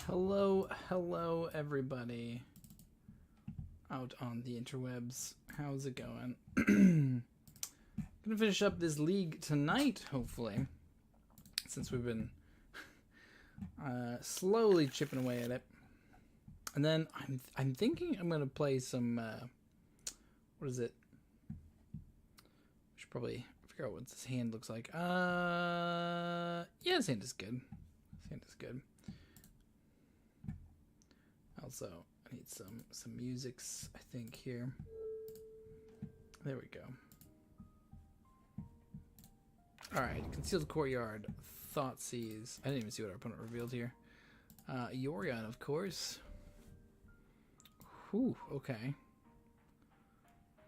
Hello everybody out on the interwebs. How's it going? Gonna finish up this league tonight, hopefully, since we've been slowly chipping away at it. And then I'm thinking I'm gonna play some what is it? I should probably figure out what this hand looks like. Yeah, this hand is good. This hand is good. Also, I need some musics, I think, here. There we go. Alright, Concealed Courtyard, Thoughtseize. I didn't even see what our opponent revealed here. Yorion, of course. Whew, okay.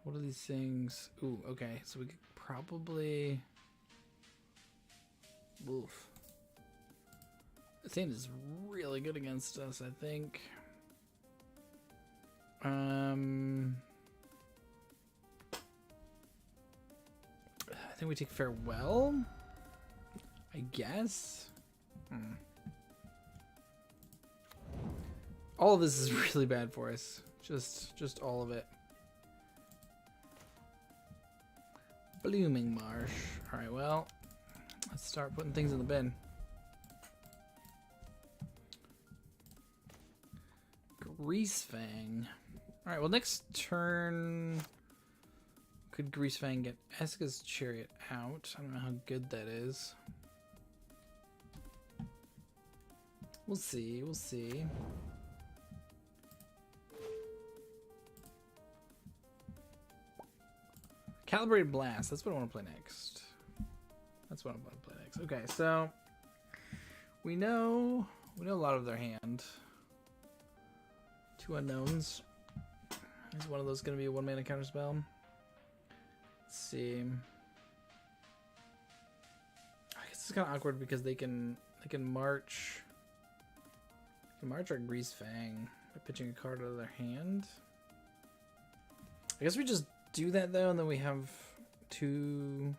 What are these things? Ooh, okay, so we could probably... Oof. This hand is really good against us, I think. I think we take Farewell, I guess. All of this is really bad for us. Just all of it. Blooming Marsh. All right, well, let's start putting things in the bin. Greasefang. Alright, well, next turn, could Greasefang get Eska's Chariot out? I don't know how good that is. We'll see, we'll see. Calibrated Blast, that's what I want to play next. That's what I want to play next. Okay, so we know a lot of their hand. Two unknowns. Is one of those going to be a one-mana counterspell? Let's see. I guess it's kind of awkward because they can march. They can march our Greasefang by pitching a card out of their hand. I guess we just do that though, and then we have two.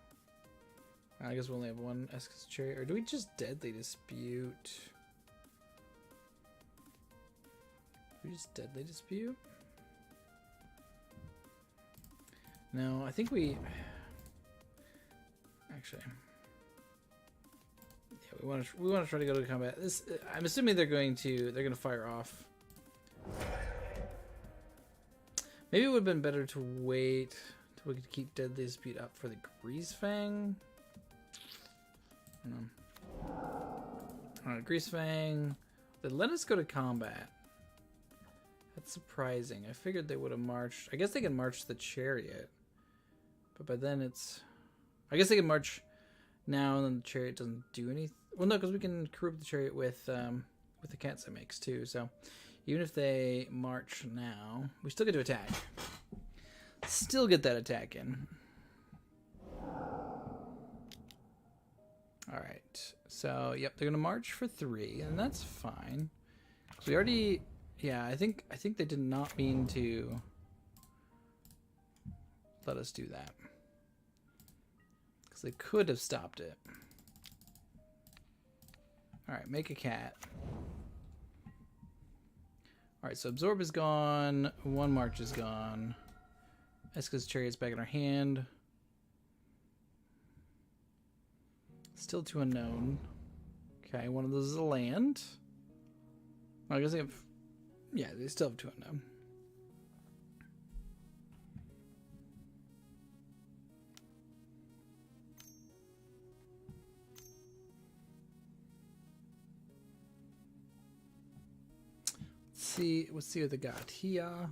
I guess we only have one Eska's Chariot, or do we just Deadly Dispute? We just Deadly Dispute? No, I think we actually, yeah, we want to try to go to combat. This, I'm assuming they're going to fire off. Maybe it would have been better to wait till we could keep Deadly Dispute up for the Greasefang. I don't know. Alright, Greasefang. They let us go to combat. That's surprising. I figured they would have marched. I guess they can march the Chariot. But by then it's... I guess they can march now and then the Chariot doesn't do anything. Well, no, because we can group the Chariot with the cats it makes too. So even if they march now, we still get to attack. Still get that attack in. Alright. So, yep, they're going to march for 3, and that's fine. So we already... Yeah, I think they did not mean to let us do that. Because they could have stopped it. Alright, make a cat. Alright, so Absorb is gone. One March is gone. Eska's Chariot's back in our hand. Still 2 unknown. Okay, one of those is a land. I guess they have... Yeah, they still have 2 unknown. Let's see what they got here.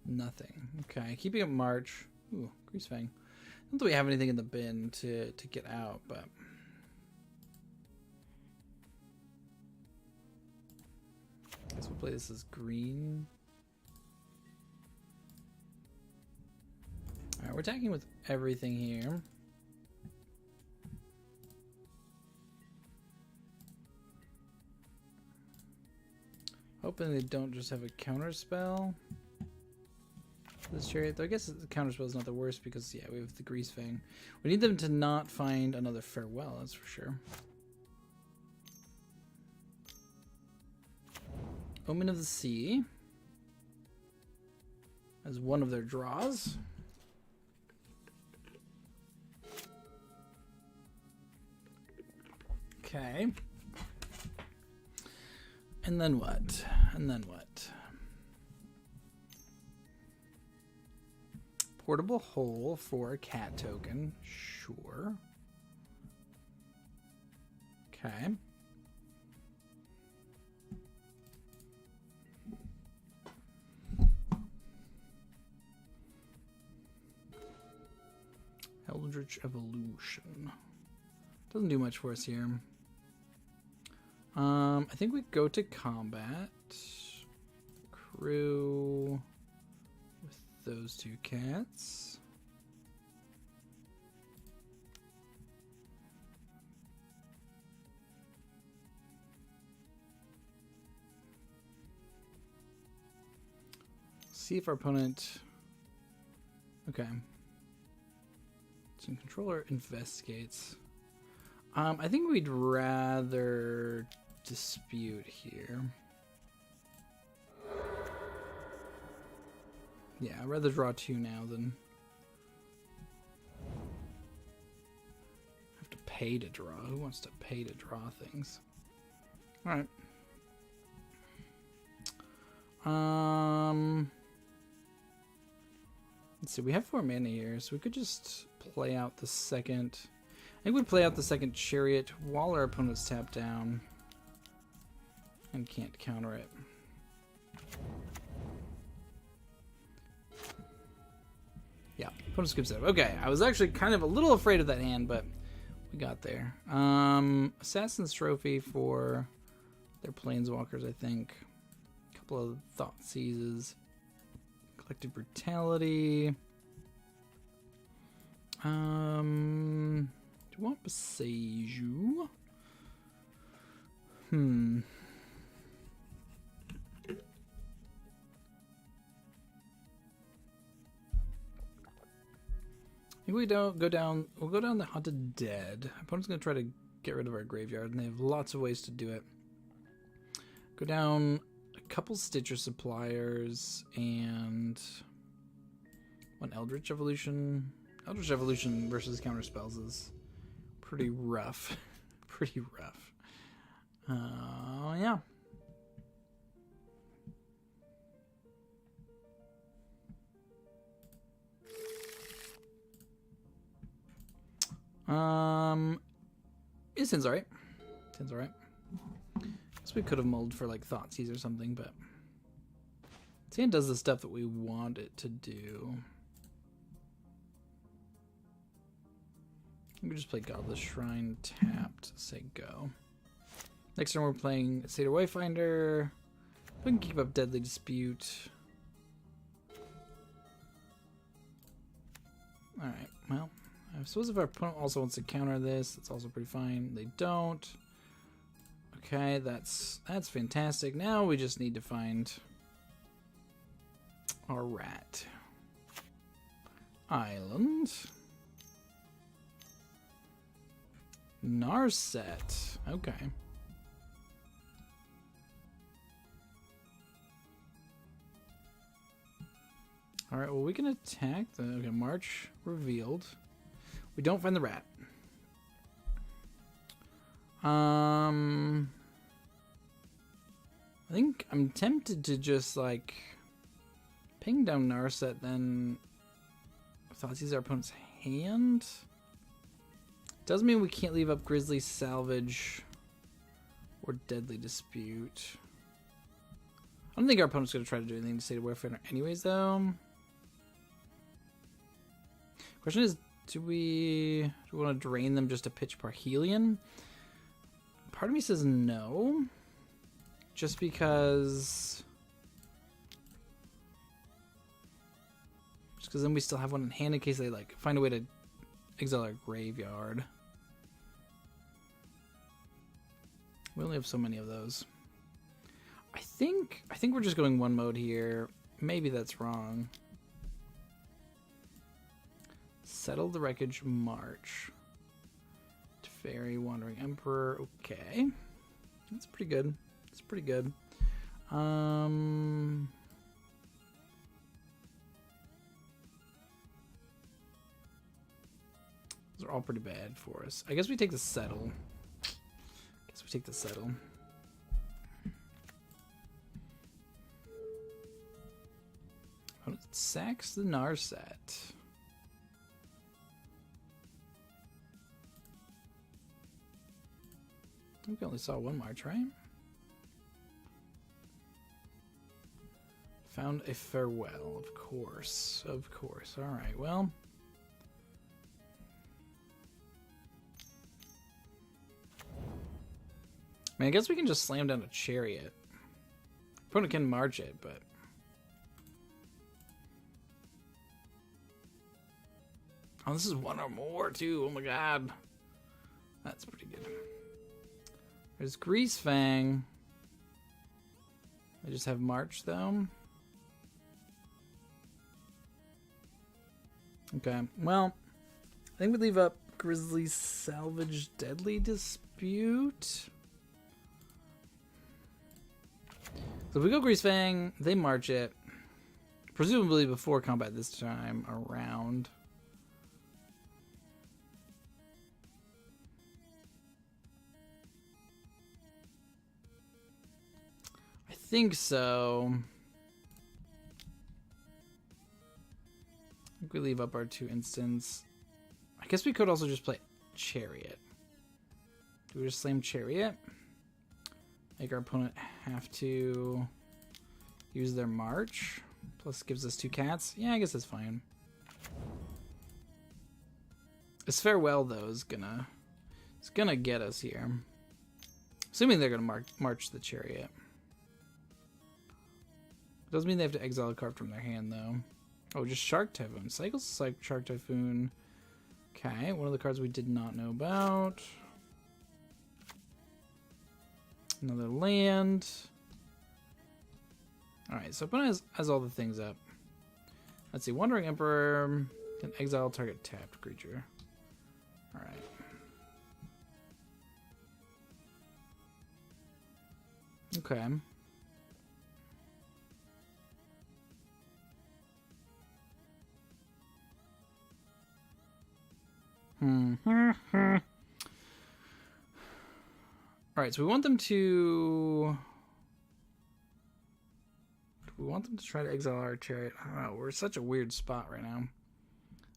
Nothing. Okay, keeping up March. Ooh, Greasefang. Not that we have anything in the bin to get out, but I guess we'll play this as green. Alright, we're attacking with everything here. Hoping they don't just have a counter spell. This Chariot, though I guess the counter spell is not the worst because, yeah, we have the Greasefang. We need them to not find another Farewell, that's for sure. Omen of the Sea as one of their draws. Okay. And then what? And then what? Portable hole for a cat token. Sure. Okay. Eldritch Evolution. Doesn't do much for us here. I think we go to combat. Crew with those two cats. See if our opponent... Okay. Some controller investigates. I think we'd rather dispute here. Yeah, I'd rather draw 2 now than have to pay to draw. Who wants to pay to draw things? Alright. Let's see, we have 4 mana here, so we could just play out the second... I think we'd play out the second Chariot while our opponent's tapped down and can't counter it. Yeah, opponent skips it. Okay, I was actually kind of a little afraid of that hand, but we got there. Assassin's Trophy for their Planeswalkers, I think. A couple of Thought Seizes. Collective Brutality. Do you want Beseiju? I think we don't go down. We'll go down the Haunted Dead. Opponent's gonna try to get rid of our graveyard, and they have lots of ways to do it. Go down a couple Stitcher Suppliers and one Eldritch Evolution. Eldritch Evolution versus counter spells is pretty rough. Pretty rough. Yeah. It seems alright. Seems alright. Guess we could have mulled for like Thoughtseize or something, but this hand does the stuff that we want it to do. We can just play Godless Shrine tapped, say go. Next turn we're playing Seder Wayfinder. We can keep up Deadly Dispute. Alright, well, I suppose if our opponent also wants to counter this, that's also pretty fine. They don't. Okay, that's fantastic. Now we just need to find our rat. Island. Narset. Okay. Alright, well we can attack the... Okay, March revealed. We don't find the rat. I think I'm tempted to just like ping down Narset, then Thoughtseize our opponent's hand. Doesn't mean we can't leave up Grizzly Salvage or Deadly Dispute. I don't think our opponent's going to try to do anything to Seder Wayfinder anyways, though. Question is, do we want to drain them just to pitch Parhelion? Part of me says no. Just because... Just because then we still have one in hand in case they like find a way to exile our graveyard. We only have so many of those. I think we're just going one mode here. Maybe that's wrong. Settle the Wreckage, March. Fairy, Wandering Emperor. Okay. That's pretty good. That's pretty good. Those are all pretty bad for us. I guess we take the settle. Oh, it sacks the Narset. I think we only saw one march, right? Found a farewell, of course. Of course. Alright, well. I mean, I guess we can just slam down a chariot. Opponent can march it, but... Oh, this is one or more, too. Oh my god. That's pretty good. There's Greasefang. I just have March, though. Okay, well, I think we leave up Grizzly Salvage Deadly Dispute. So if we go Greasefang, they march it. Presumably before combat this time around. I think so. I think we leave up our 2 instants. I guess we could also just play Chariot. Do we just slam Chariot? Make our opponent have to use their march. Plus gives us 2 cats. Yeah, I guess that's fine. This farewell though is gonna get us here. Assuming they're gonna march the Chariot. Doesn't mean they have to exile a card from their hand though. Oh, just Shark Typhoon. Cycles like Shark Typhoon. Okay, one of the cards we did not know about. Another land. Alright, so opponent has all the things up. Let's see, Wandering Emperor can exile target tapped creature. Alright. Okay. Alright, so we want them to... Do we want them to try to exile our Chariot? I don't know, we're in such a weird spot right now.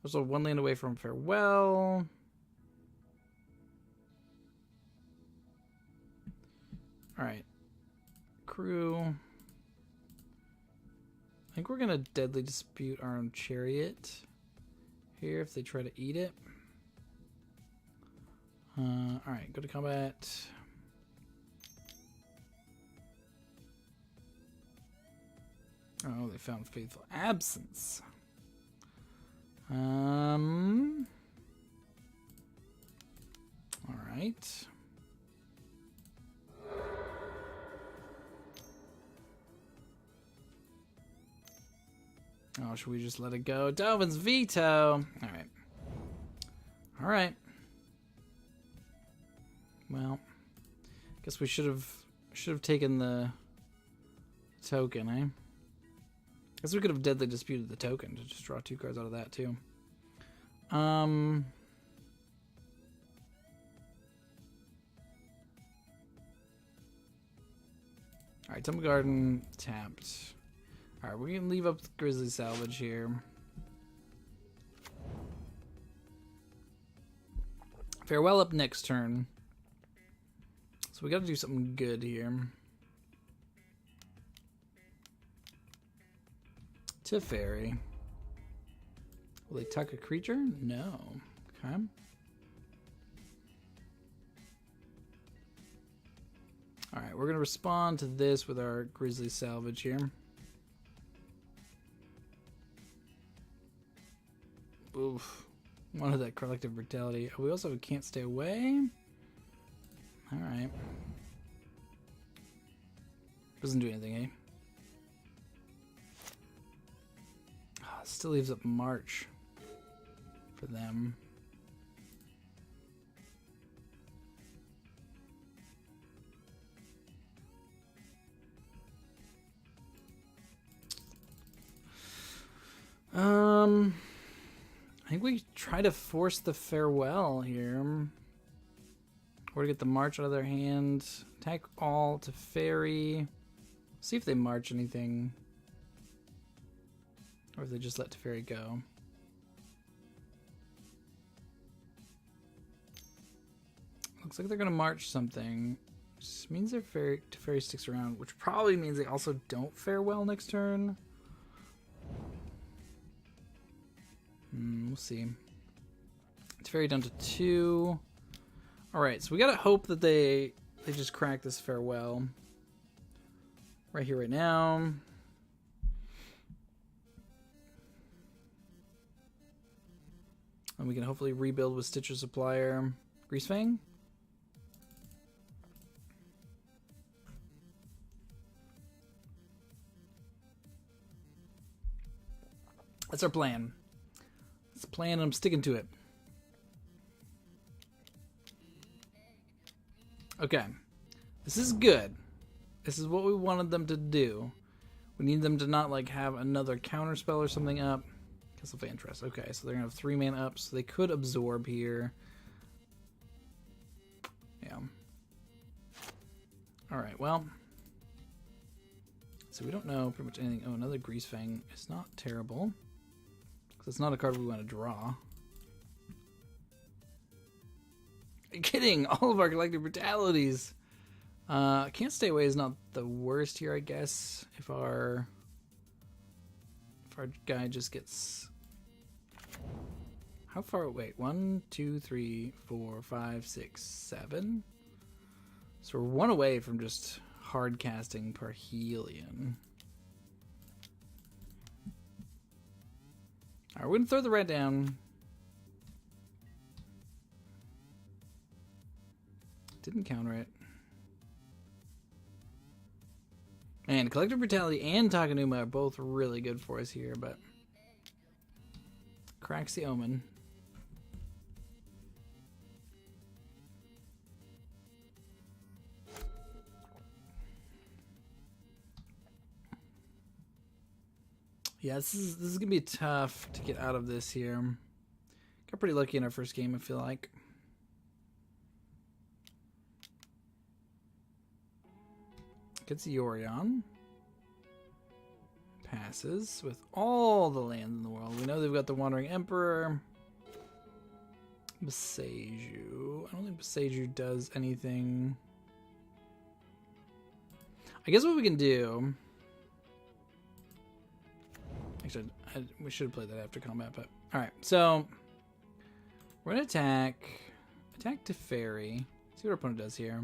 Also 1 land away from Farewell. Alright. Crew. I think we're gonna Deadly Dispute our own Chariot here if they try to eat it. Alright, go to combat. Oh, they found Faithful Absence. Alright. Oh, should we just let it go? Delvin's Veto! Alright. Alright. Well, guess we should have taken the token, eh? Guess we could have Deadly Disputed the token to just draw 2 cards out of that too. Alright, Temple Garden tapped. Alright, we're gonna leave up the Grizzly Salvage here. Farewell up next turn. So we gotta do something good here. Teferi. Will they tuck a creature? No. Okay. Alright, we're gonna respond to this with our Grizzly Salvage here. Oof. Wanted that Collective Brutality. We also have a Can't Stay Away. Alright. Doesn't do anything, eh? Still leaves up March for them. I think we try to force the farewell here. Or to get the march out of their hand. Attack all to Teferi. See if they march anything. Or if they just let Teferi go. Looks like they're going to march something. Which means their Teferi sticks around. Which probably means they also don't farewell next turn. We'll see. Teferi down to 2. Alright, so we gotta hope that they just crack this farewell. Right here, right now. And we can hopefully rebuild with Stitcher Supplier. Greasefang? That's our plan. That's the plan and I'm sticking to it. Okay. This is good. This is what we wanted them to do. We need them to not like have another counter spell or something up. Castle of Interest. Okay, so they're gonna have 3 mana up, so they could absorb here. Yeah. Alright, well. So we don't know pretty much anything. Oh, another Greasefang. It's not terrible. Because it's not a card we want to draw. Are you kidding? All of our collective brutalities. Can't Stay Away is not the worst here, I guess. If our guy just gets... How far away? 1, 2, 3, 4, 5, 6, 7. So we're 1 away from just hard casting Parhelion. Alright, we're gonna throw the red down. Didn't counter it. And Collective Brutality and Takenuma are both really good for us here, but cracks the Omen. Yeah, this is gonna be tough to get out of this here. Got pretty lucky in our first game, I feel like. Gets Yorion. Passes with all the land in the world. We know they've got the Wandering Emperor. Beseiju. I don't think Beseiju does anything. I guess what we can do... Actually, we should have played that after combat, but... Alright, so... We're going to attack... Attack Teferi. See what our opponent does here.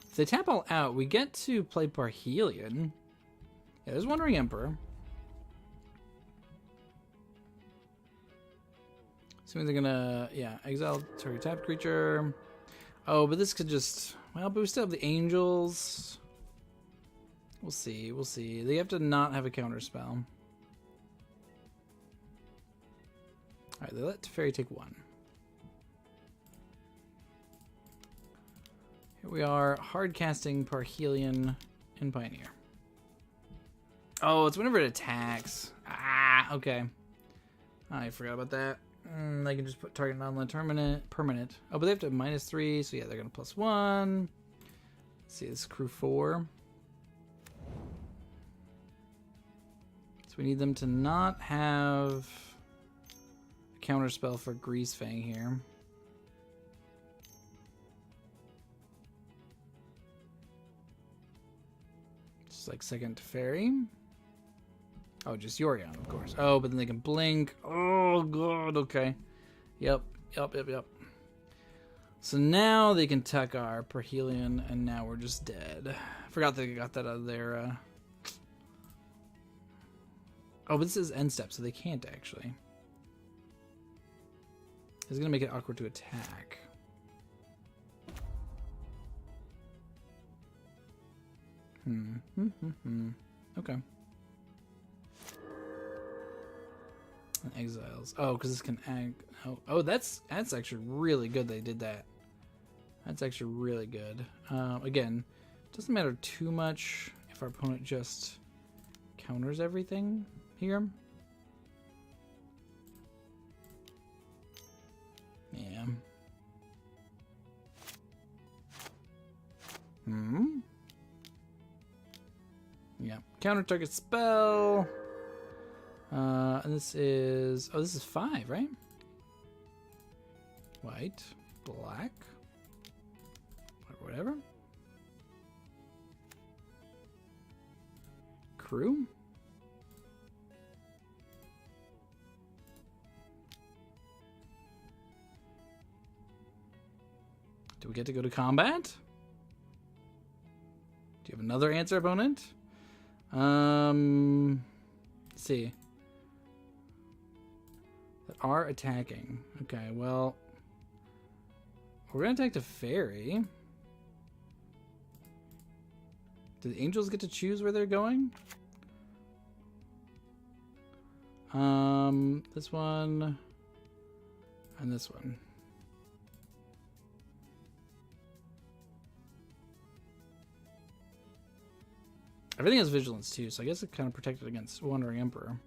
If they tap all out, we get to play Parhelion. Yeah, there's Wandering Emperor. Assuming they're gonna... Yeah, exile target tapped creature. Oh, but this could just... Well, but we still have the Angels... We'll see, we'll see. They have to not have a counter spell. Alright, they let Teferi take 1. Here we are, hard casting Parhelion in Pioneer. Oh, it's whenever it attacks. Ah, okay. I forgot about that. They can just put target non-land permanent. Oh, but they have to have -3, so yeah, they're gonna +1. Let's see, this is crew 4. We need them to not have a counterspell for Greasefang here. Just like second Teferi. Oh, just Yorion, of course. Oh, but then they can blink. Oh, God, okay. Yep. So now they can tuck our Parhelion, and now we're just dead. I forgot they got that out of their... Oh, but this is end step, so they can't actually. This is going to make it awkward to attack. Okay. And exiles. Oh, because this can act. Oh, that's actually really good they did that. That's actually really good. Again, doesn't matter too much if our opponent just counters everything here. Yeah. Yeah. Counter target spell. And this is... Oh, this is 5, right? White. Black. Whatever. Crew. Do we get to go to combat? Do you have another answer, opponent? Let's see. That are attacking. Okay, well, we're gonna attack the fairy. Do the angels get to choose where they're going? This one and this one. Everything has vigilance too, so I guess it kind of protected against Wandering Emperor.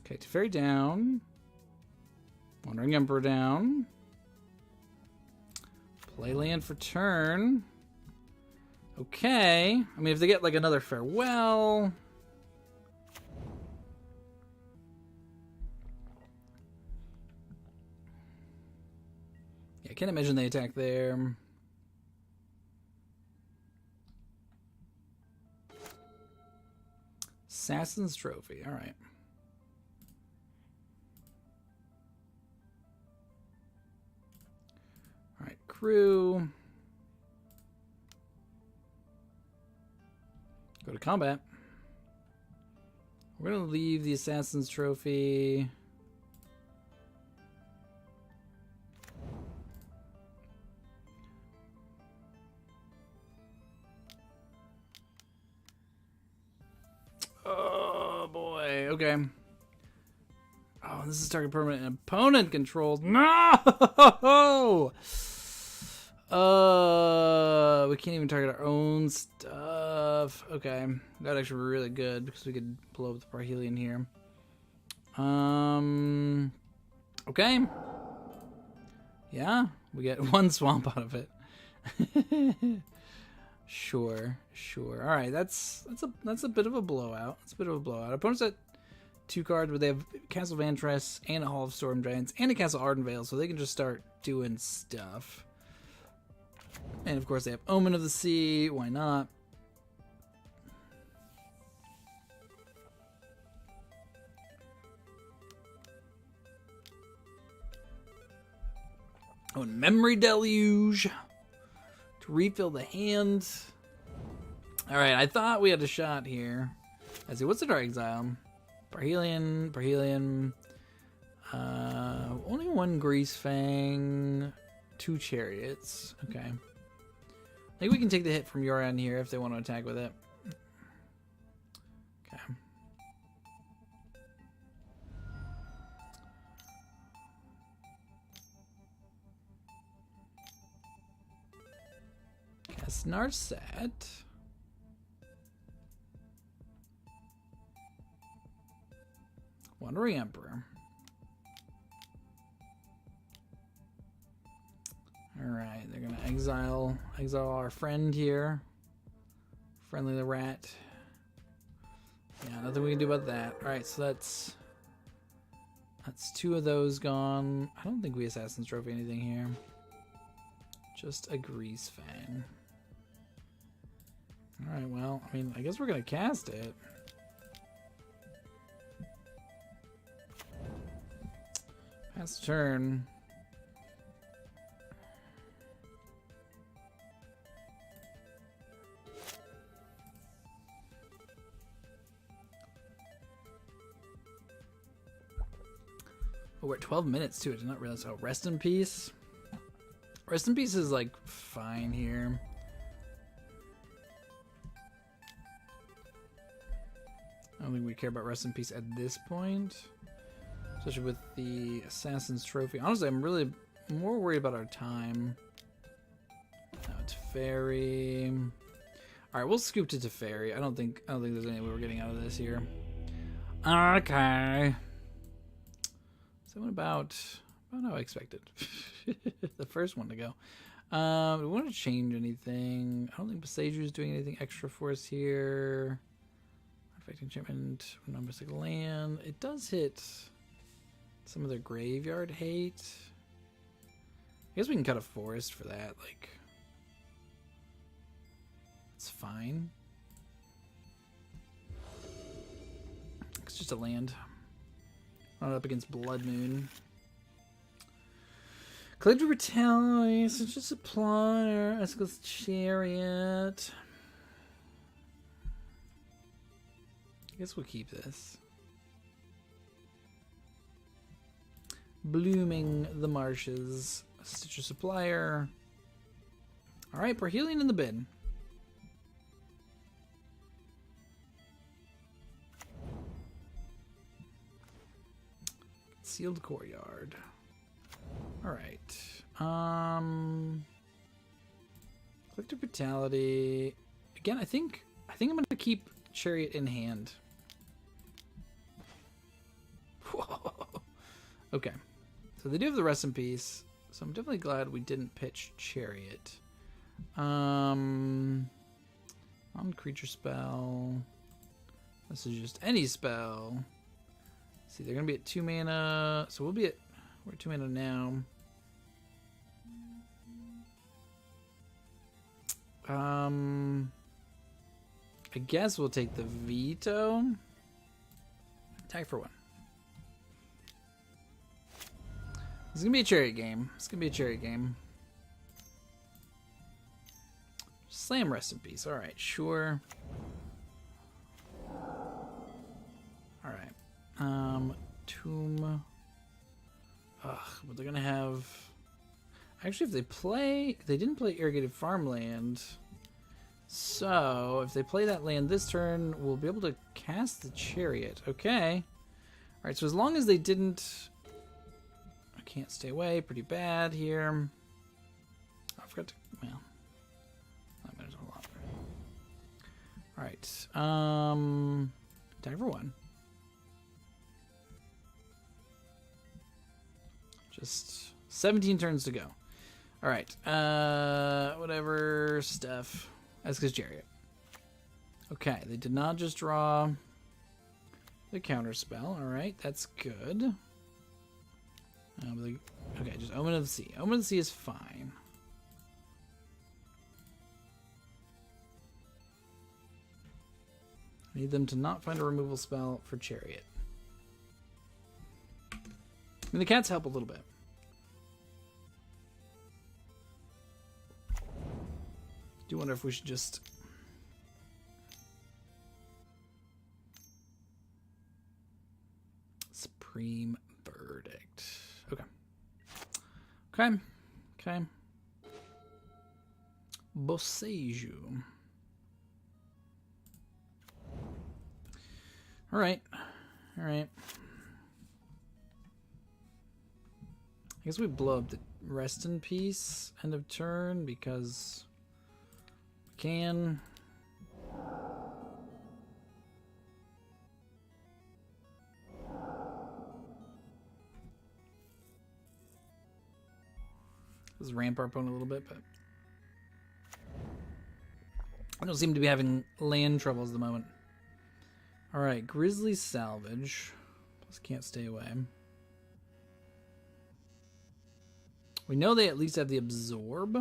Okay, Teferi down. Wandering Emperor down. Play land for turn. Okay. I mean, if they get like another Farewell. Yeah, I can't imagine they attack there. Assassin's Trophy. All right. All right, crew. Go to combat. We're going to leave the Assassin's Trophy. Oh, boy. Okay. Oh, this is target permanent and opponent controlled. No! We can't even target our own stuff. Okay. That would actually be really good because we could blow up the Parhelion here. Okay. Yeah, we get one swamp out of it. Sure. All right, that's a bit of a blowout. It's a bit of a blowout. Opponents at 2 cards, but they have Castle Vantress and a Hall of Storm Giants and a Castle Ardenvale, so they can just start doing stuff. And of course, they have Omen of the Sea. Why not? Oh, and Memory Deluge to refill the hand. All right, I thought we had a shot here. Let's see, what's the Dark Exile? Parhelion. Only 1 Greasefang, 2 Chariots. Okay. I think we can take the hit from Yorion here if they want to attack with it. Okay. Cast Narset. Wandering Emperor. Alright, they're gonna exile our friend here. Friendly the rat. Yeah, nothing we can do about that. Alright, so that's 2 of those gone. I don't think we Assassin's Trophy anything here. Just a Greasefang. Alright, well, I mean, I guess we're gonna cast it. Pass turn. Oh, we're at 12 minutes too. I did not realize. Oh, Rest in Peace. Rest in Peace is like fine here. I don't think we care about Rest in Peace at this point. Especially with the Assassin's Trophy. Honestly, I'm really more worried about our time. No, it's Teferi. All right, we'll scoop to Teferi. I don't think there's any way we're getting out of this here. Okay. So about how I expected. The first one to go. Do we want to change anything? I don't think Boseiju is doing anything extra for us here. Artifact enchantment, non-basic land. It does hit some of their graveyard hate. I guess we can cut a forest for that. Like, it's fine. It's just a land. Not up against Blood Moon. Collector Brutality, such a supplier, Escal's Chariot. I guess we'll keep this. Blooming the Marshes, Stitcher Supplier. Alright, Parhelion in the bin. Sealed Courtyard. Alright. Collector Brutality. Again, I think I'm gonna keep Chariot in hand. Whoa. Okay. So they do have the Rest in Peace. So I'm definitely glad we didn't pitch Chariot. On creature spell. This is just any spell. Let's see, they're gonna be at 2 mana. So we'll be at, we're at 2 mana now. I guess we'll take the veto. Attack for 1. It's gonna be a Chariot game. It's gonna be a Chariot game. Slam Rest in Peace. Alright, sure. Alright. Tomb. Ugh, but they're gonna have... Actually, if they didn't play Irrigated Farmland. So, if they play that land this turn, we'll be able to cast the Chariot. Okay. Alright, so as long as they didn't... I can't stay away. Pretty bad here. I forgot to... Well... That matters a lot. Alright. Attack for 1. Just 17 turns to go. Alright. Whatever stuff. Esca's Chariot. Okay, they did not just draw the counter spell. Alright, that's good. Okay, just Omen of the Sea. Omen of the Sea is fine. I need them to not find a removal spell for Chariot. I mean, the cats help a little bit. I do wonder if we should just... Supreme Verdict. Okay. Okay. Okay. Boseiju. Alright. Alright. I guess we blow up the Rest in Peace end of turn because we can. Let's ramp our opponent a little bit, but I don't seem to be having land troubles at the moment. Alright, Grizzly Salvage. Plus can't stay away. We know they at least have the Absorb.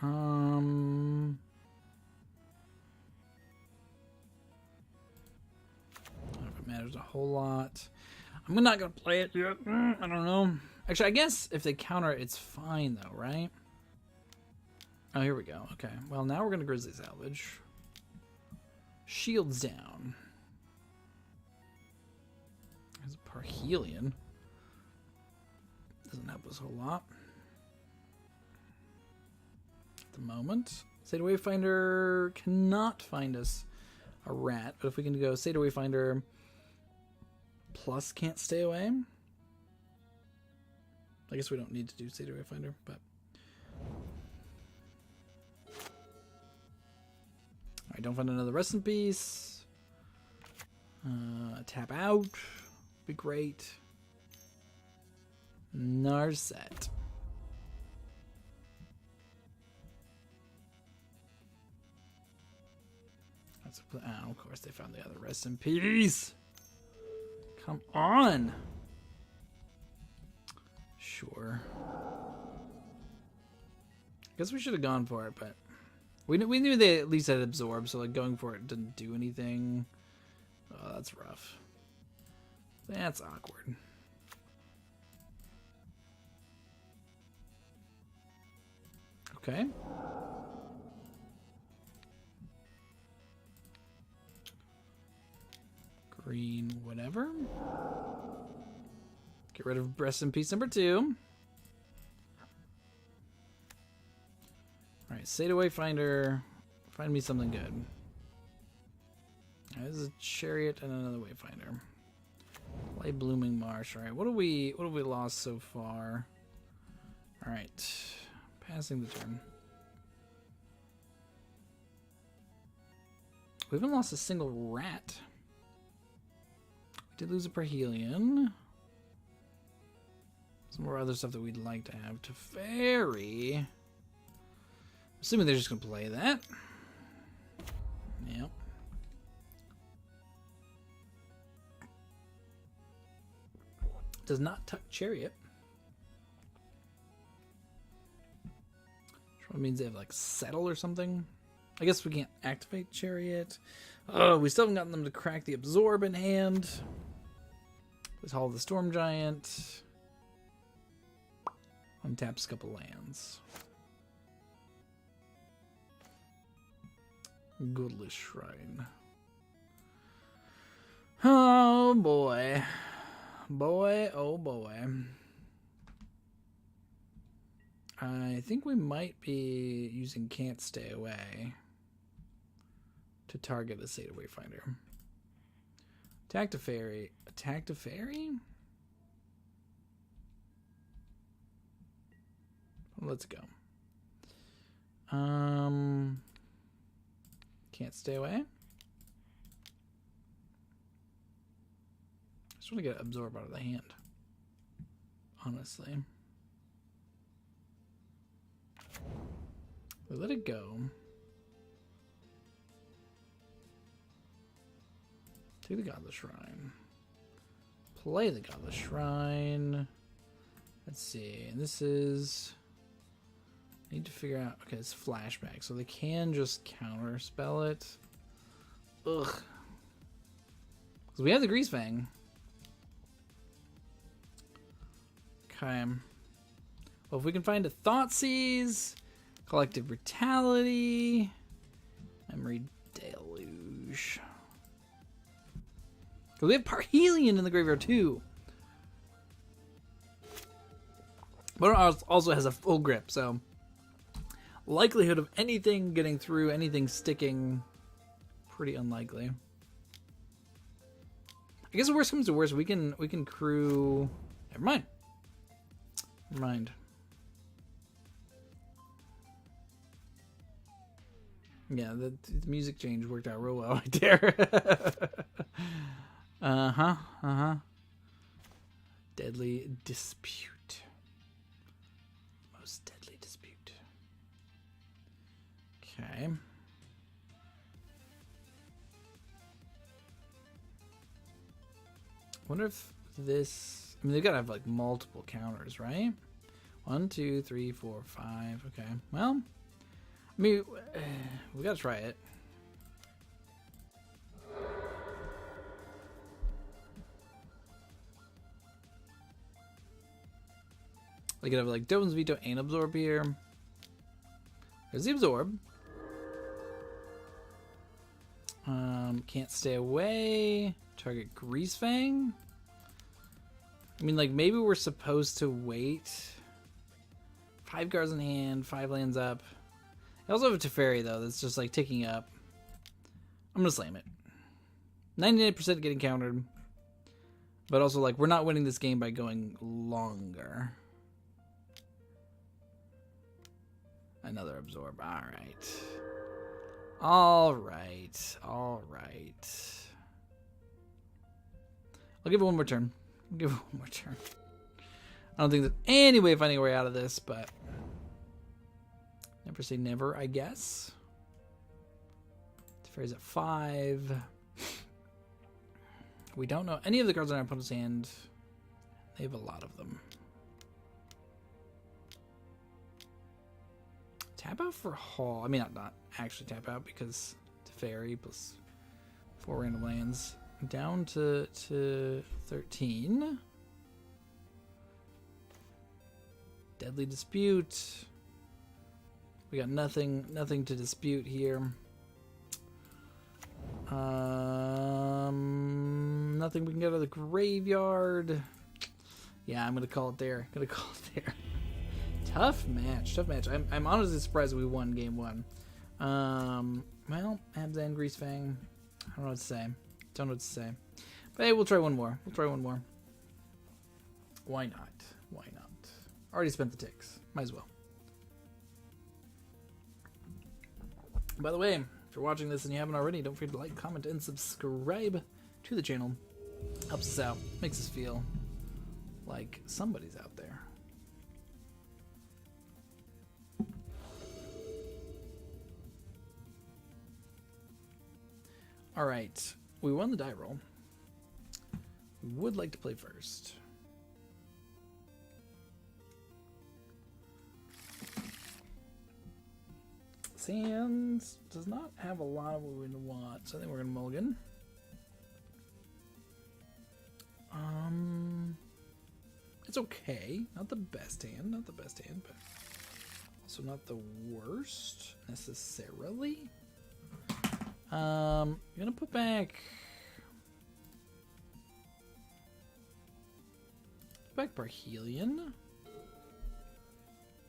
I don't know if it matters a whole lot. I'm not gonna play it yet. I don't know. Actually, I guess if they counter it, it's fine though, right? Oh, here we go. Okay. Well, now we're gonna Grizzly Salvage. Shields down. There's a Parhelion. Doesn't help us a whole lot. At the moment. Seder Wayfinder cannot find us a rat, but if we can go Seder Wayfinder, plus can't stay away. I guess we don't need to do State Away Finder, but... Alright, don't find another Rest in Peace. Tap out. Be great. Narset. Oh, of course they found the other Rest in Peace. Come on. Sure. Guess we should have gone for it, but we knew they at least had Absorb, so like going for it didn't do anything. Oh, that's rough. That's awkward. Okay. Green, whatever. Get rid of Rest in Peace number 2. Alright, State Away Finder. Find me something good. There's a Chariot and another Wayfinder. Play Blooming Marsh. Alright, what have we lost so far? Alright. Passing the turn. We haven't lost a single rat. We did lose a Perhelion. Some more other stuff that we'd like to have. Teferi. Assuming they're just going to play that. Yep. Does not tuck Chariot. Which means they have like Settle or something. I guess we can't activate Chariot. Oh, we still haven't gotten them to crack the Absorb in hand. Let's haul the Storm Giant. Untaps a couple lands. Godless Shrine. Oh boy. Boy, oh boy. I think we might be using Can't Stay Away to target a State Away Finder. Attack Teferi. Attack Teferi? Let's go. Can't Stay Away. I just want to get Absorb out of the hand. Honestly. We let it go. Take the Godless Shrine. Play the Godless Shrine. Let's see. And this is... I need to figure out... Okay, it's flashback. So they can just counter spell it. Ugh. Because we have the Greasefang. Okay. Well, if we can find a Thoughtseize, Collective Brutality, Memory Deluge. Because we have Parhelion in the graveyard too. But it also has a full grip, so likelihood of anything getting through, anything sticking, pretty unlikely. I guess the worst comes to worst, we can crew. Never mind. Never mind. Yeah, the music change worked out real well right there. Deadly Dispute. Most Deadly Dispute. Okay. Wonder if this... I mean, they've got to have, like, multiple counters, right? 1, 2, 3, 4, 5. Okay. Well... I mean, we gotta try it. We could have like Dovin's Veto and Absorb here. There's the Absorb. Can't Stay Away. Target Greasefang. I mean, like maybe we're supposed to wait. 5 cards in hand, 5 lands up. I also have a Teferi, though, that's just, like, ticking up. I'm going to slam it. 99% getting countered. But also, like, we're not winning this game by going longer. Another absorb. All right. All right. All right. I'll give it one more turn. I'll give it one more turn. I don't think there's any way of finding a way out of this, but never say never, I guess. Fairy's at 5. We don't know any of the cards in our opponent's hand. They have a lot of them. Tap out for Hall. I mean, not actually tap out because Teferi plus 4 random lands. Down to 13. Deadly Dispute. We got nothing to dispute here. Nothing we can get out of the graveyard. Yeah, I'm gonna call it there. Tough match. I'm honestly surprised we won game 1. Well, Abzan, Greasefang. I don't know what to say. But hey, we'll try one more. Why not? Already spent the ticks. Might as well. By the way, if you're watching this and you haven't already, don't forget to like, comment, and subscribe to the channel. Helps us out. Makes us feel like somebody's out there. Alright. We won the die roll. We would like to play first. Sands does not have a lot of what we want, so I think we're gonna mulligan. It's okay. Not the best hand, but also not the worst necessarily. I'm gonna put back Parhelion.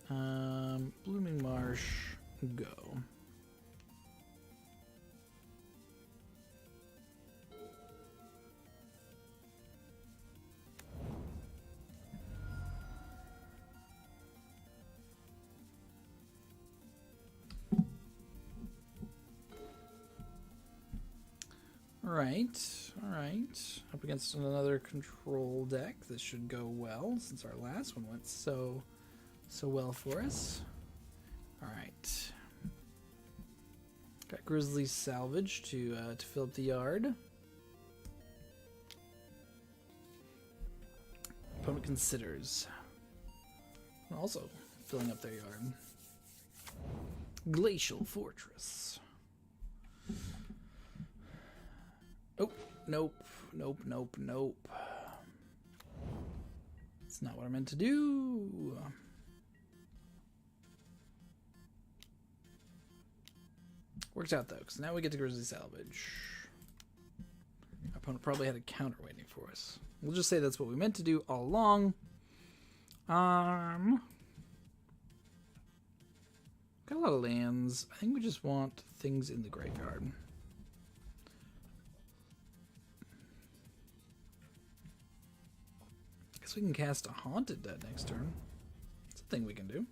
Blooming Marsh, go. Alright. Up against another control deck. This should go well, since our last one went so well for us. Alright. Got Grizzly Salvage to fill up the yard. Opponent considers. Also filling up their yard. Glacial Fortress. Oh, nope. It's not what I meant to do. Works out though, because now we get to Grizzly Salvage. Our opponent probably had a counter waiting for us. We'll just say that's what we meant to do all along. Got a lot of lands. I think we just want things in the graveyard. Guess we can cast a Haunted Dead next turn. It's a thing we can do.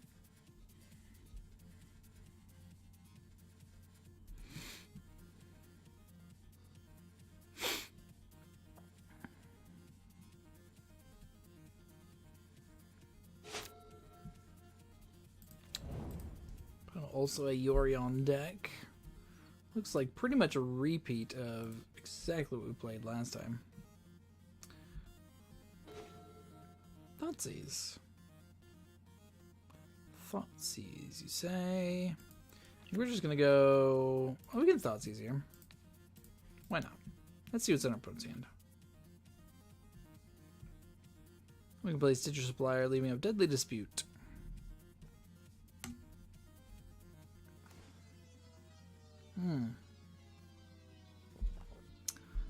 Also a Yorion deck. Looks like pretty much a repeat of exactly what we played last time. Thoughtseize, you say? We're just gonna go. Oh, we can Thoughtseize here. Why not? Let's see what's in our opponent's hand. We can play Stitcher Supplier, leaving up Deadly Dispute.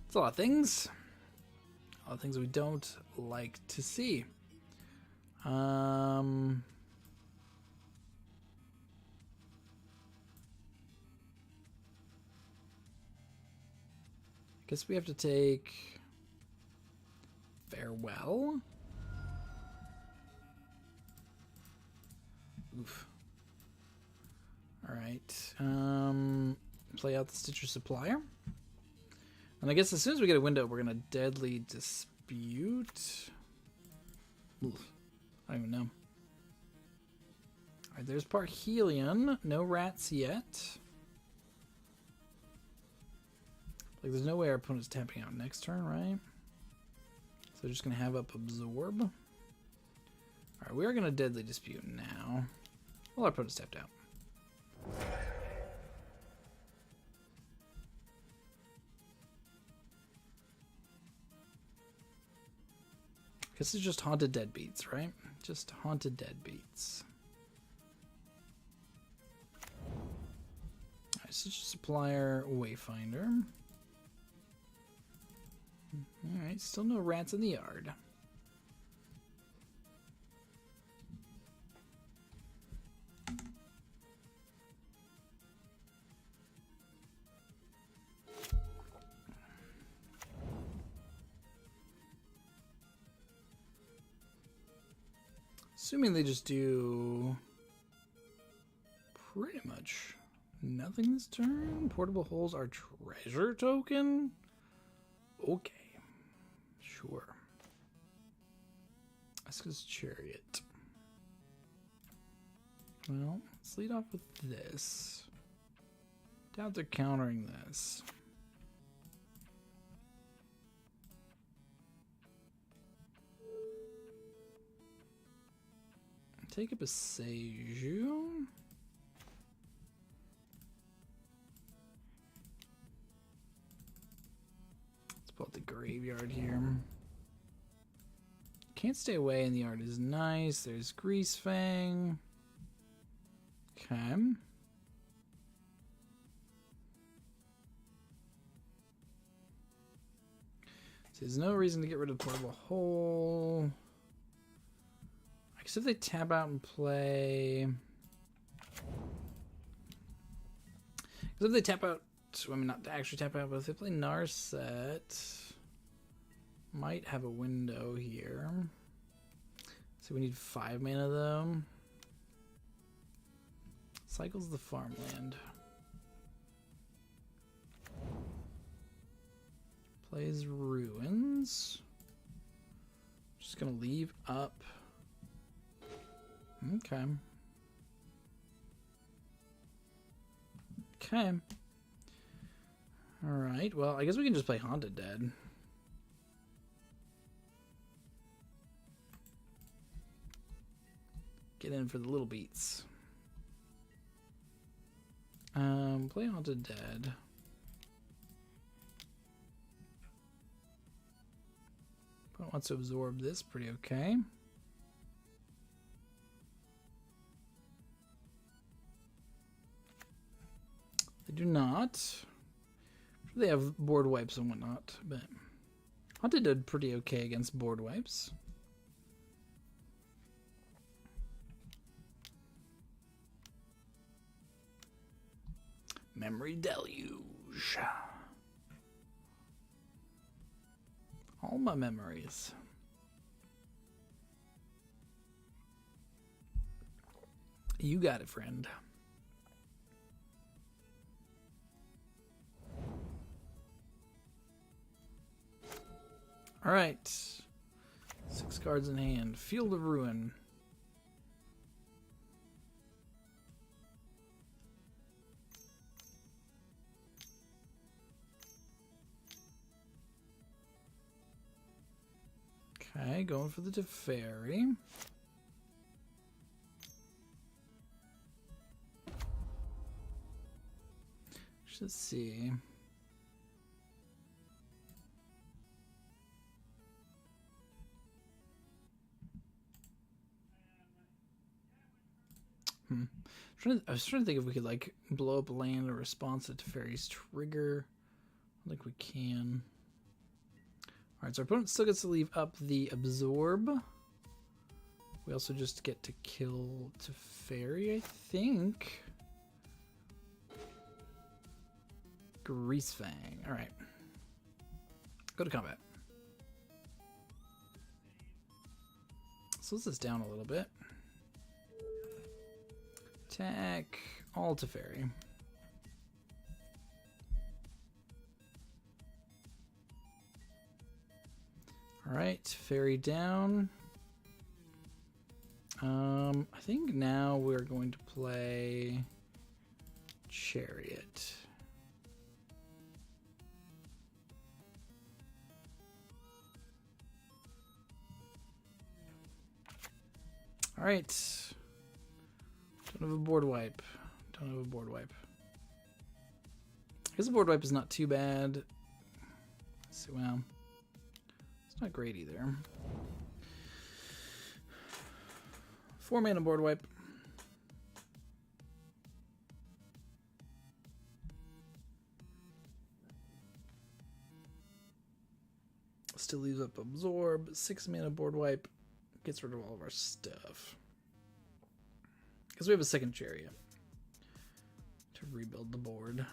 It's a lot of things. A lot of things we don't like to see. Guess we have to take Farewell. Oof. Alright. Play out the Stitcher Supplier. And I guess as soon as we get a window, we're going to Deadly Dispute. Oof. I don't even know. Alright, there's Parhelion. No rats yet. Like, there's no way our opponent's tapping out next turn, right? So we're just going to have up Absorb. Alright, we are going to Deadly Dispute now. Well, our opponent's tapped out. This is just Haunted Deadbeats, right? Just Haunted Deadbeats. Alright, Stitcher Supplier, Wayfinder. Alright, still no rats in the yard. Assuming they just do pretty much nothing this turn. Portable holes are treasure token. Okay, sure. Eska's Chariot. Well, let's lead off with this. Doubt they're countering this. Take up a Seiju. Let's pull out the graveyard here. Can't stay away in the yard is nice. There's Greasefang. Okay. So there's no reason to get rid of Portable Hole. I guess if they tap out and play... Because if they tap out... I mean, not to actually tap out, but if they play Narset... Might have a window here. So we need 5 mana, though. Cycles the farmland. Plays Ruins. Just gonna leave up... Okay. Okay. Alright, well, I guess we can just play Haunted Dead. Get in for the little beats. Play Haunted Dead. Opponent wants to absorb this, pretty okay. They do not. They have board wipes and whatnot, but Haunted did pretty okay against board wipes. Memory Deluge. All my memories. You got it, friend. All right. 6 cards in hand. Field of Ruin. Okay, going for the Teferi. Let's see. I was trying to think if we could like blow up land in response to Teferi's trigger. I think we can. Alright, so our opponent still gets to leave up the Absorb. We also just get to kill Teferi, I think. Greasefang. Alright. Go to combat. slows this down a little bit. Attack all to fairy. All right, fairy down. I think now we're going to play Chariot. All right. Don't have a board wipe. Don't have a board wipe. I guess a board wipe is not too bad. Let's see, well, it's not great either. 4 mana board wipe. Still leaves up absorb. 6 mana board wipe. Gets rid of all of our stuff. Because we have a second chariot to rebuild the board.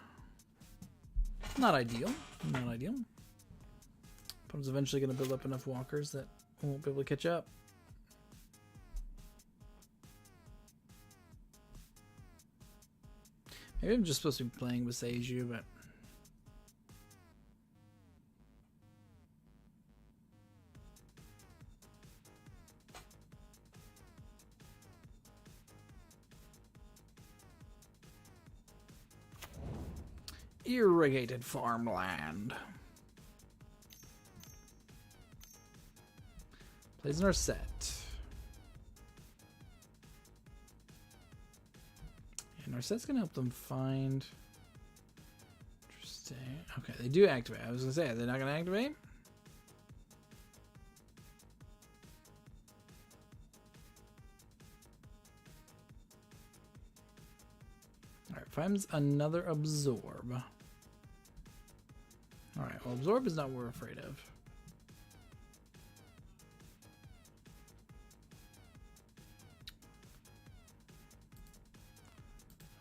Not ideal. Not ideal. Opponent's eventually going to build up enough walkers that we won't be able to catch up. Maybe I'm just supposed to be playing with Seiju, but irrigated farmland. Plays in our set. And our set's gonna help them find. Interesting. Okay, they do activate. I was gonna say, are they not gonna activate? Alright, finds another absorb. Alright, well, absorb is not what we're afraid of.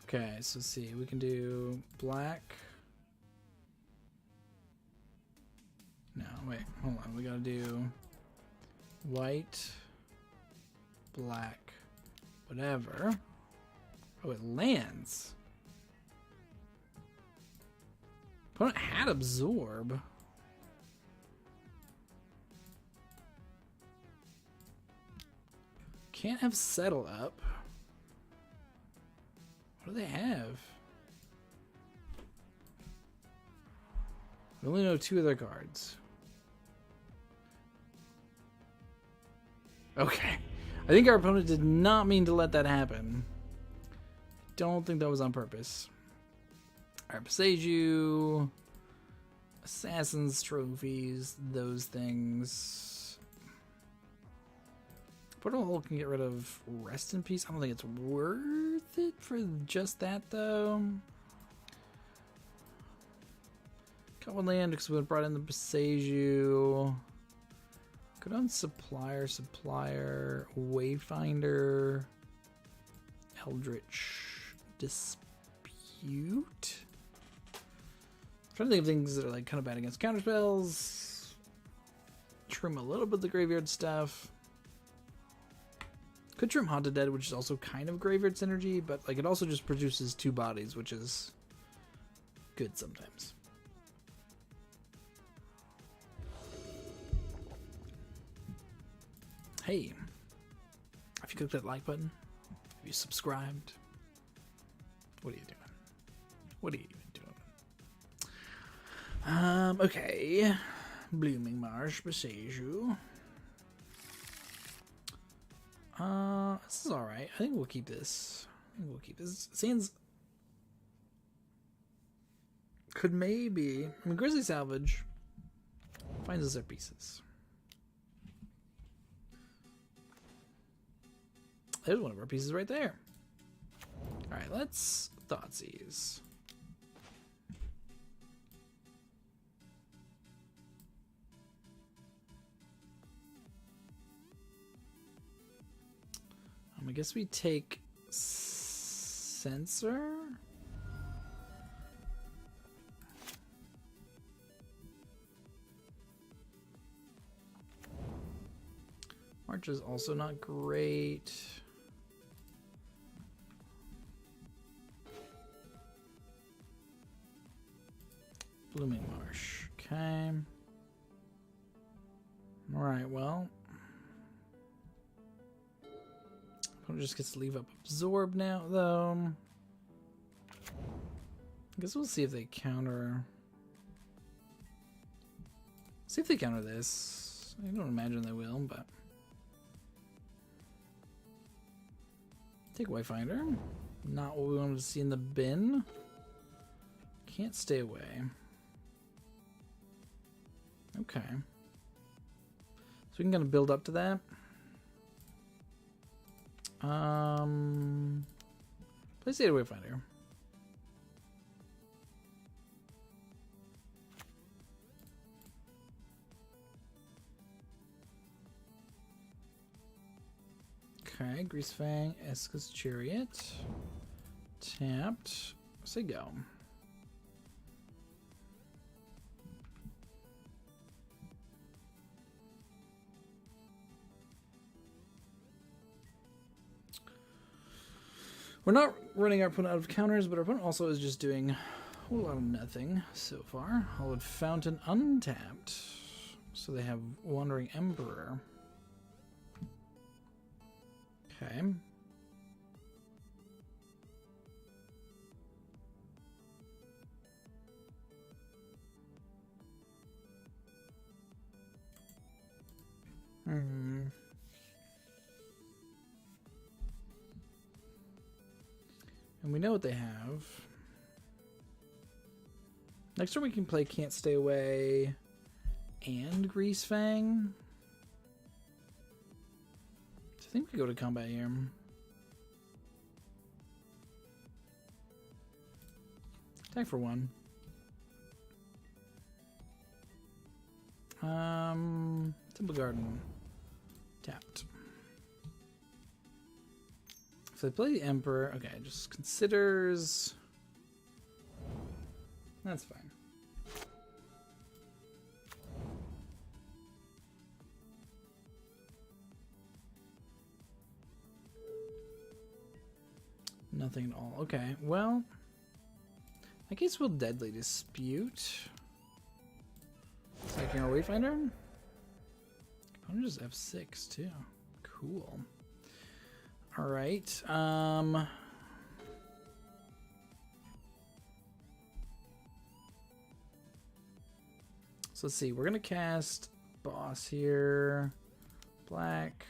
Okay, so let's see, we can do black. No, wait, hold on. We gotta do white, black, whatever. Oh, it lands. Opponent had absorb. Can't have settle up. What do they have? We only know 2 of their cards. Okay. I think our opponent did not mean to let that happen. Don't think that was on purpose. Alright, Seiju, Assassin's Trophies, those things. Portal can get rid of Rest in Peace. I don't think it's worth it for just that, though. Got one land because we brought in the Seiju. Good on Supplier, Wayfinder, Eldritch Dispute. I'm trying to think of things that are like kind of bad against counterspells. Trim a little bit of the graveyard stuff. Could trim Haunted Dead, which is also kind of graveyard synergy, but like it also just produces 2 bodies, which is good sometimes. Hey, have you clicked that like button? Have you subscribed? What are you doing? What are you even doing? Okay. Blooming Marsh, Seiju. This is alright. I think we'll keep this. Sands could maybe. I mean, Grizzly Salvage finds us their pieces. There's one of our pieces right there. Alright, let's Thoughtseize. I guess we take Censor. March is also not great. Blooming Marsh. Okay. Alright, well. Opponent just gets to leave up Absorb now, though. I guess we'll see if they counter. See if they counter this. I don't imagine they will, but. Take Wayfinder. Not what we wanted to see in the bin. Can't stay away. Okay. So we can kind of build up to that. Play State Wayfinder. Okay, Greasefang, Eska's Chariot. Tapped. Say go. We're not running our opponent out of counters, but our opponent also is just doing a whole lot of nothing so far. Hollowed Fountain untapped. So they have Wandering Emperor. Okay. And we know what they have. Next turn we can play Can't Stay Away and Greasefang. I think we go to combat here. Attack for 1. Temple Garden. Tapped. If they play the Emperor, okay, just considers. That's fine. Nothing at all. Okay, well, I guess we'll Deadly Dispute. Sacking our Wayfinder. Opponent just F6 too. Cool. All right. So let's see. We're gonna cast Boss here. Black.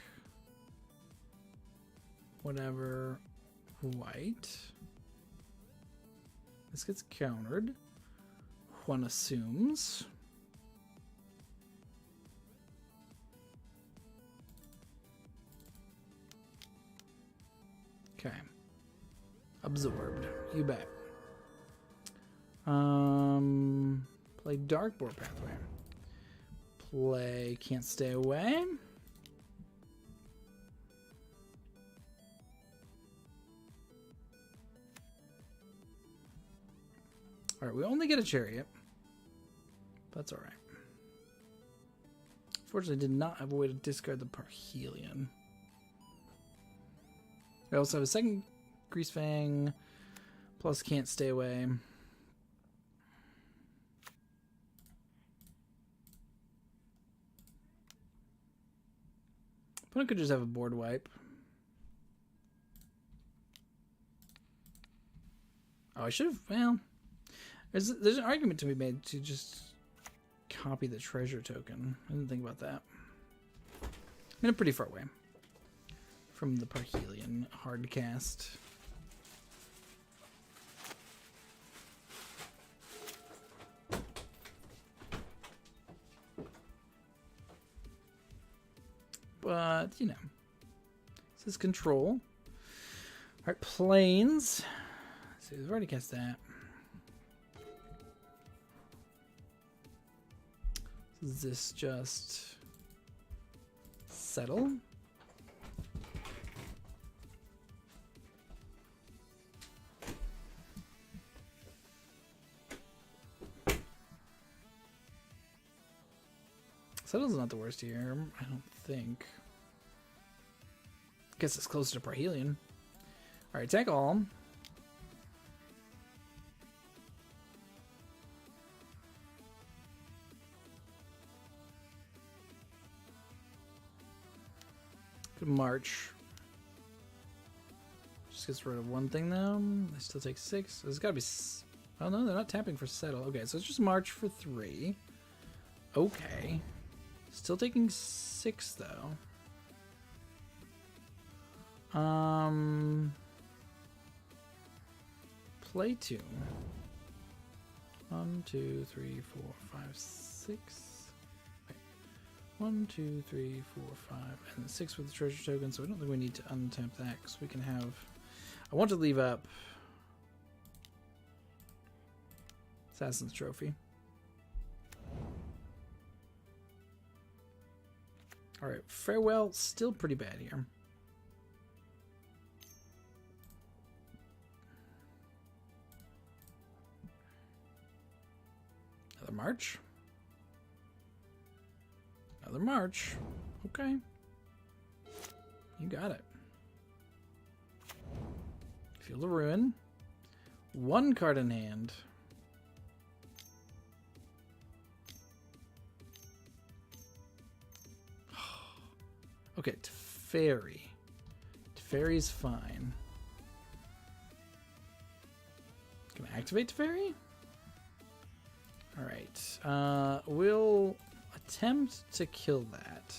Whatever. White. This gets countered. One assumes. Okay. Absorbed. You bet. Play Darkboard Pathway. Play Can't Stay Away. Alright, we only get a Chariot. That's alright. Unfortunately, did not have a way to discard the Parhelion. I also have a second Greasefang, plus Can't Stay Away. Opponent could just have a board wipe. Oh, I should have, well, there's an argument to be made to just copy the treasure token. I didn't think about that. I'm in a pretty far away from the Parhelion hard cast. But, you know, this is control. Alright, planes. So we've already cast that. Does this just settle? Settle's not the worst here, I don't think. Guess it's closer to Parhelion. Alright, attack all. Good march. Just gets rid of one thing though. They still take 6. There's gotta be... Oh no, they're not tapping for settle. Okay, so it's just march for 3. Okay. Still taking 6 though. Play 2. 1, 2, 3, 4, 5, 6. Wait. 1, 2, 3, 4, 5, and 6 with the treasure token. So I don't think we need to untap that because we can have. I want to leave up Assassin's Trophy. All right, farewell. Still pretty bad here. Another march. Another march. Okay. You got it. Field of Ruin. 1 card in hand. Okay, Teferi. Teferi's fine. Can I activate Teferi? Alright. We'll attempt to kill that.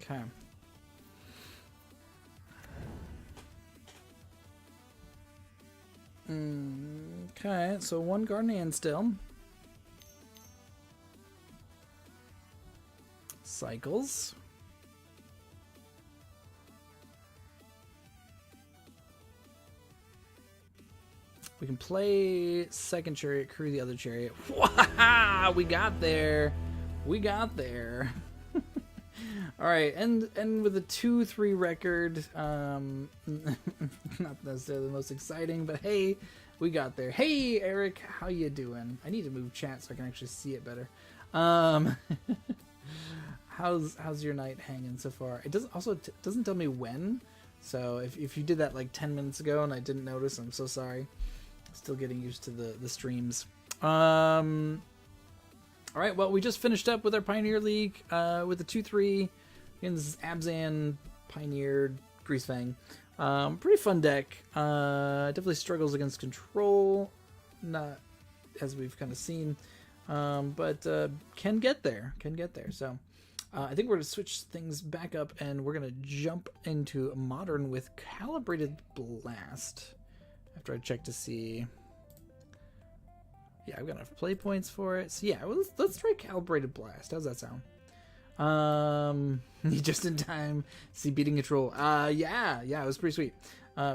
Okay. Okay, so 1 card in hand still. Cycles. We can play second chariot, crew the other chariot. Wow, we got there. We got there. All right, and with a 2-3 record, not necessarily the most exciting, but hey, we got there. Hey, Eric, how you doing? I need to move chat so I can actually see it better. How's your night hanging so far? It doesn't tell me when, so if you did that like 10 minutes ago and I didn't notice, I'm so sorry. Still getting used to the streams. All right, well, we just finished up with our Pioneer League with the 2-3. Again, this is Abzan, Pioneer, Greasefang. Pretty fun deck. Definitely struggles against control, not as we've kind of seen, but can get there. So I think we're going to switch things back up, and we're going to jump into Modern with Calibrated Blast. After I check to see... Yeah, I've got enough play points for it. So yeah, well, let's try Calibrated Blast. How's that sound? Just in time. See, beating control. Yeah, it was pretty sweet.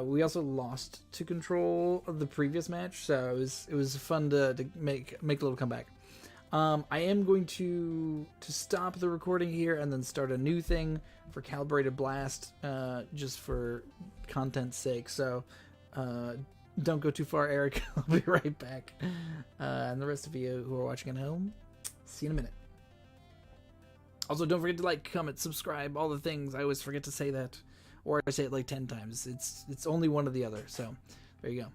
We also lost to control of the previous match, so it was fun to make a little comeback. I am going to stop the recording here and then start a new thing for Calibrated Blast, just for content's sake. So don't go too far, Eric. I'll be right back. And the rest of you who are watching at home, see you in a minute. Also, don't forget to like, comment, subscribe, all the things. I always forget to say that, or I say it like 10 times. It's only one or the other. So there you go.